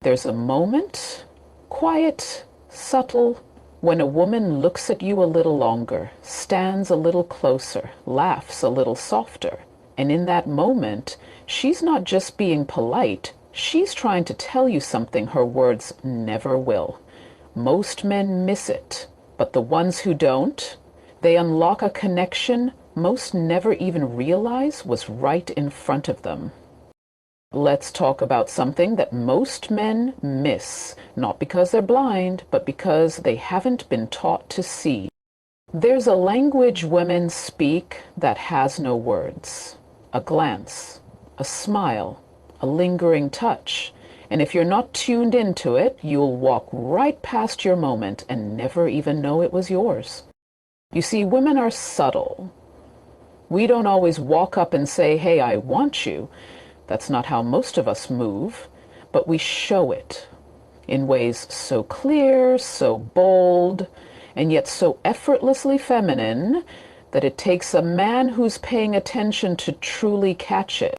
There's a moment, quiet, subtle, when a woman looks at you a little longer, stands a little closer, laughs a little softer. And in that moment, she's not just being polite, she's trying to tell you something her words never will. Most men miss it, but the ones who don't, they unlock a connection most never even realize was right in front of them. Let's talk about something that most men miss, not because they're blind, but because they haven't been taught to see. There's a language women speak that has no words. A glance, a smile, a lingering touch. And if you're not tuned into it, you'll walk right past your moment and never even know it was yours. You see, women are subtle. We don't always walk up and say, "Hey, I want you." That's not how most of us move, but we show it in ways so clear, so bold, and yet so effortlessly feminine that it takes a man who's paying attention to truly catch it.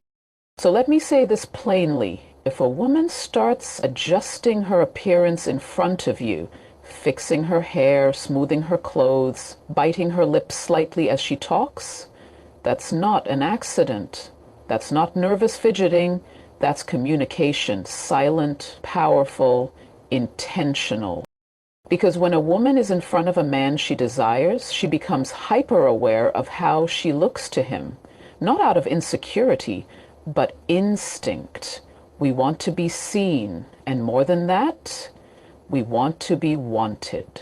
So let me say this plainly. If a woman starts adjusting her appearance in front of you, fixing her hair, smoothing her clothes, biting her lips slightly as she talks, that's not an accident. That's not nervous fidgeting, that's communication, silent, powerful, intentional. Because when a woman is in front of a man she desires, she becomes hyper-aware of how she looks to him. Not out of insecurity, but instinct. We want to be seen, and more than that, we want to be wanted.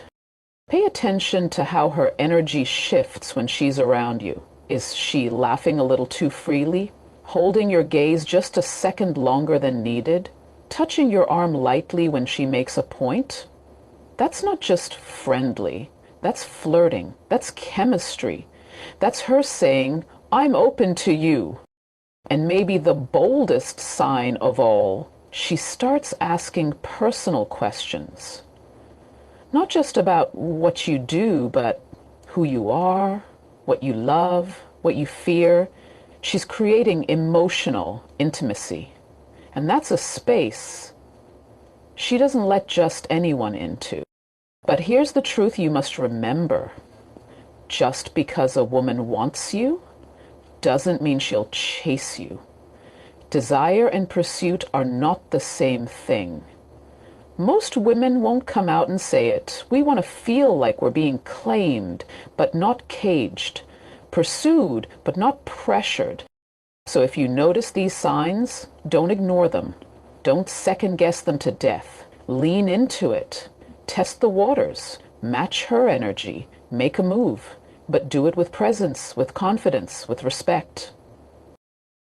Pay attention to how her energy shifts when she's around you. Is she laughing a little too freely? Holding your gaze just a second longer than needed, touching your arm lightly when she makes a point? That's not just friendly, that's flirting, that's chemistry. That's her saying, "I'm open to you." And maybe the boldest sign of all, she starts asking personal questions. Not just about what you do, but who you are, what you love, what you fear. She's creating emotional intimacy. And that's a space she doesn't let just anyone into. But here's the truth you must remember. Just because a woman wants you doesn't mean she'll chase you. Desire and pursuit are not the same thing. Most women won't come out and say it. We want to feel like we're being claimed, but not caged. Pursued, but not pressured. So if you notice these signs, don't ignore them. Don't second guess them to death. Lean into it. Test the waters. Match her energy. Make a move. But do it with presence, with confidence, with respect.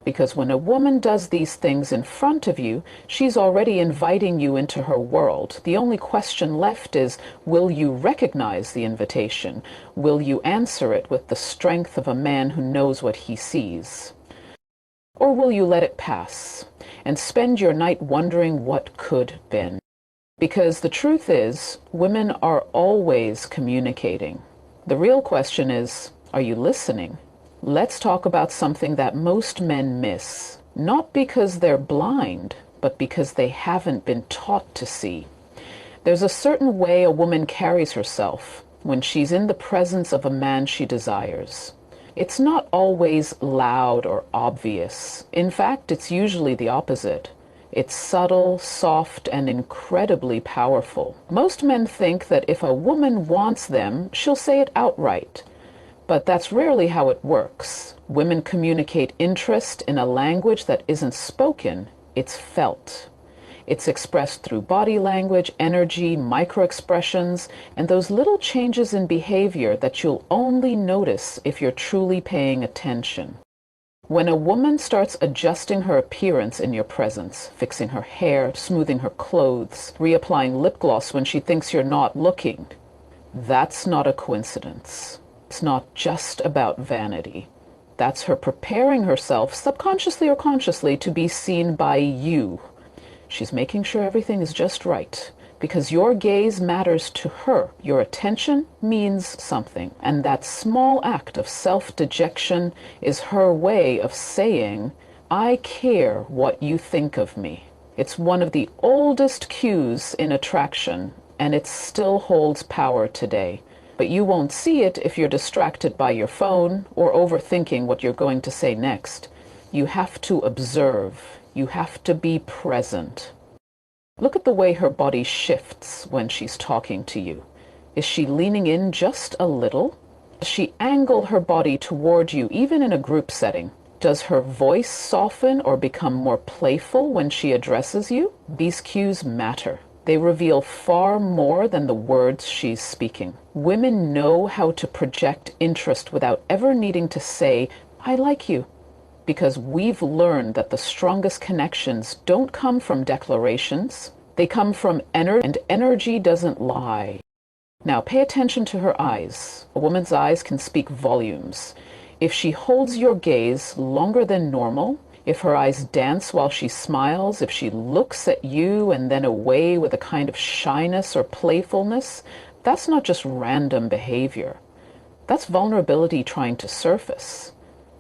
Because when a woman does these things in front of you, she's already inviting you into her world. The only question left is, will you recognize the invitation? Will you answer it with the strength of a man who knows what he sees? Or will you let it pass and spend your night wondering what could have been? Because the truth is, women are always communicating. The real question is, are you listening? Let's talk about something that most men miss, not because they're blind, but because they haven't been taught to see. There's a certain way a woman carries herself when she's in the presence of a man she desires. It's not always loud or obvious. In fact, it's usually the opposite. It's subtle, soft, and incredibly powerful. Most men think that if a woman wants them, she'll say it outright. But that's rarely how it works. Women communicate interest in a language that isn't spoken, it's felt. It's expressed through body language, energy, micro-expressions, and those little changes in behavior that you'll only notice if you're truly paying attention. When a woman starts adjusting her appearance in your presence, fixing her hair, smoothing her clothes, reapplying lip gloss when she thinks you're not looking, that's not a coincidence. It's not just about vanity. That's her preparing herself, subconsciously or consciously, to be seen by you. She's making sure everything is just right, because your gaze matters to her. Your attention means something. And that small act of self-dejection is her way of saying, "I care what you think of me." It's one of the oldest cues in attraction, and it still holds power today. But you won't see it if you're distracted by your phone or overthinking what you're going to say next. You have to observe. You have to be present. Look at the way her body shifts when she's talking to you. Is she leaning in just a little? Does she angle her body toward you, even in a group setting? Does her voice soften or become more playful when she addresses you? These cues matter. They reveal far more than the words she's speaking. Women know how to project interest without ever needing to say, "I like you," because we've learned that the strongest connections don't come from declarations. They come from energy, and energy doesn't lie. Now pay attention to her eyes. A woman's eyes can speak volumes. If she holds your gaze longer than normal, if her eyes dance while she smiles, if she looks at you and then away with a kind of shyness or playfulness, that's not just random behavior. That's vulnerability trying to surface.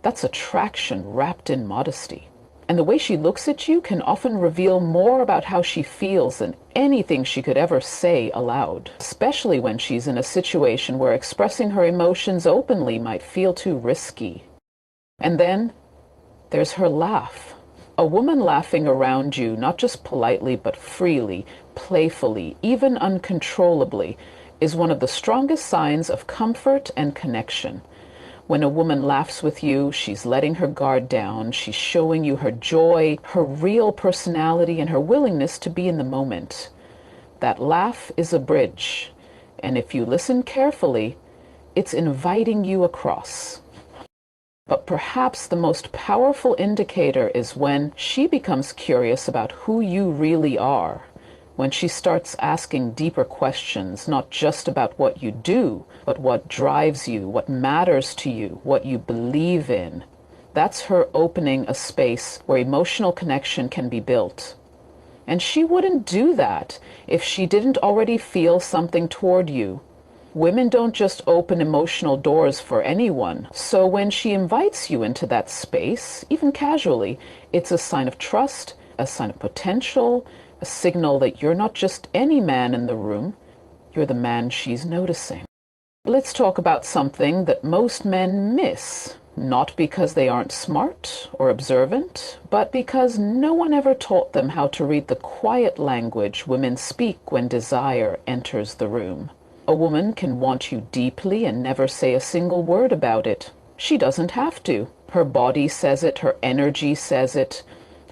That's attraction wrapped in modesty. And the way she looks at you can often reveal more about how she feels than anything she could ever say aloud, especially when she's in a situation where expressing her emotions openly might feel too risky. And then there's her laugh. A woman laughing around you, not just politely, but freely, playfully, even uncontrollably, is one of the strongest signs of comfort and connection. When a woman laughs with you, she's letting her guard down, she's showing you her joy, her real personality, and her willingness to be in the moment. That laugh is a bridge, and if you listen carefully, it's inviting you across. But perhaps the most powerful indicator is when she becomes curious about who you really are. When she starts asking deeper questions, not just about what you do, but what drives you, what matters to you, what you believe in. That's her opening a space where emotional connection can be built. And she wouldn't do that if she didn't already feel something toward you. Women don't just open emotional doors for anyone. So when she invites you into that space, even casually, it's a sign of trust, a sign of potential, a signal that you're not just any man in the room, you're the man she's noticing. Let's talk about something that most men miss, not because they aren't smart or observant, but because no one ever taught them how to read the quiet language women speak when desire enters the room. A woman can want you deeply and never say a single word about it. She doesn't have to. Her body says it, her energy says it.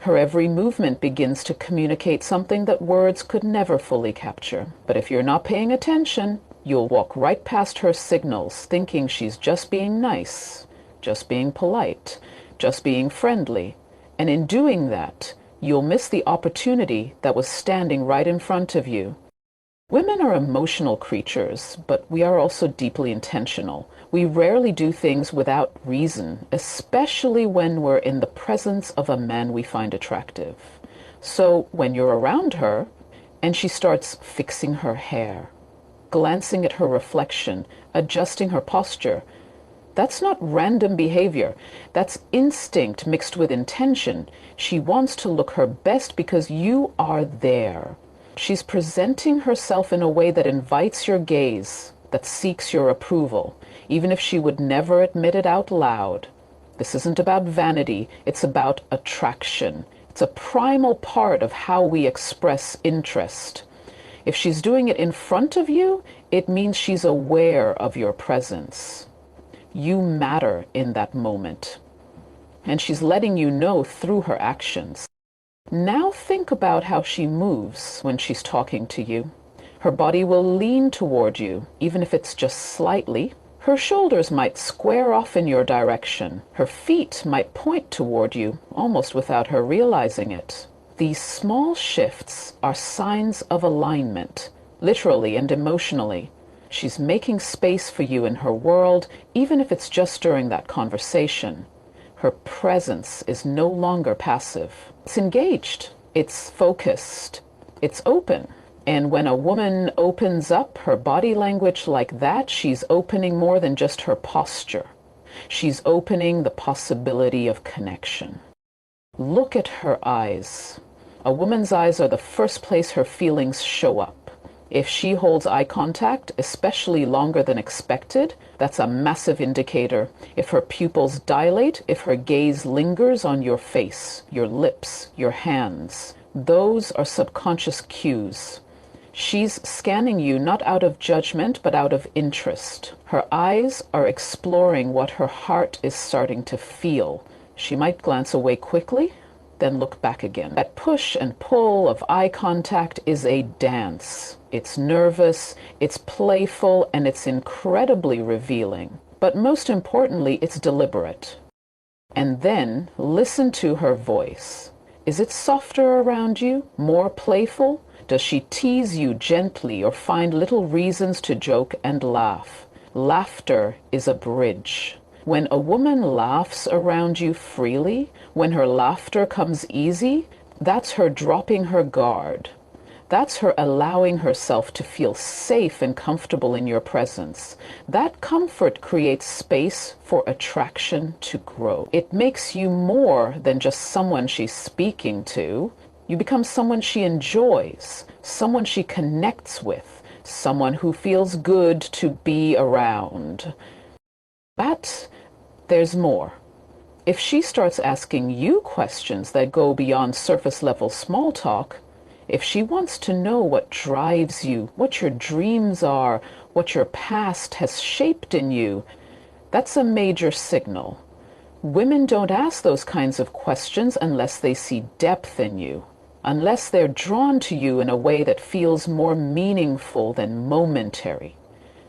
Her every movement begins to communicate something that words could never fully capture. But if you're not paying attention, you'll walk right past her signals, thinking she's just being nice, just being polite, just being friendly. And in doing that, you'll miss the opportunity that was standing right in front of you. Women are emotional creatures, but we are also deeply intentional. We rarely do things without reason, especially when we're in the presence of a man we find attractive. So when you're around her and she starts fixing her hair, glancing at her reflection, adjusting her posture, that's not random behavior. That's instinct mixed with intention. She wants to look her best because you are there. She's presenting herself in a way that invites your gaze, that seeks your approval, even if she would never admit it out loud. This isn't about vanity, it's about attraction. It's a primal part of how we express interest. If she's doing it in front of you, it means she's aware of your presence. You matter in that moment. And she's letting you know through her actions. Now think about how she moves when she's talking to you. Her body will lean toward you, even if it's just slightly. Her shoulders might square off in your direction. Her feet might point toward you, almost without her realizing it. These small shifts are signs of alignment, literally and emotionally. She's making space for you in her world, even if it's just during that conversation. Her presence is no longer passive. It's engaged, it's focused, it's open. And when a woman opens up her body language like that, she's opening more than just her posture. She's opening the possibility of connection. Look at her eyes. A woman's eyes are the first place her feelings show up. If she holds eye contact, especially longer than expected, that's a massive indicator. If her pupils dilate, if her gaze lingers on your face, your lips, your hands, those are subconscious cues. She's scanning you not out of judgment, but out of interest. Her eyes are exploring what her heart is starting to feel. She might glance away quickly, then look back again. That push and pull of eye contact is a dance. It's nervous, it's playful, and it's incredibly revealing. But most importantly, it's deliberate. And then listen to her voice. Is it softer around you, more playful? Does she tease you gently or find little reasons to joke and laugh? Laughter is a bridge. When a woman laughs around you freely, when her laughter comes easy, that's her dropping her guard. That's her allowing herself to feel safe and comfortable in your presence. That comfort creates space for attraction to grow. It makes you more than just someone she's speaking to. You become someone she enjoys, someone she connects with, someone who feels good to be around. But there's more. If she starts asking you questions that go beyond surface level small talk, if she wants to know what drives you, what your dreams are, what your past has shaped in you, that's a major signal. Women don't ask those kinds of questions unless they see depth in you, unless they're drawn to you in a way that feels more meaningful than momentary.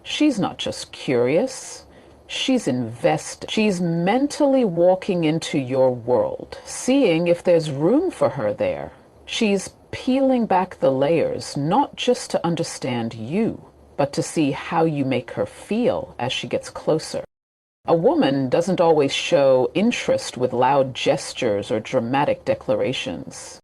She's not just curious. She's invested. She's mentally walking into your world, seeing if there's room for her there. She's peeling back the layers, not just to understand you, but to see how you make her feel as she gets closer. A woman doesn't always show interest with loud gestures or dramatic declarations.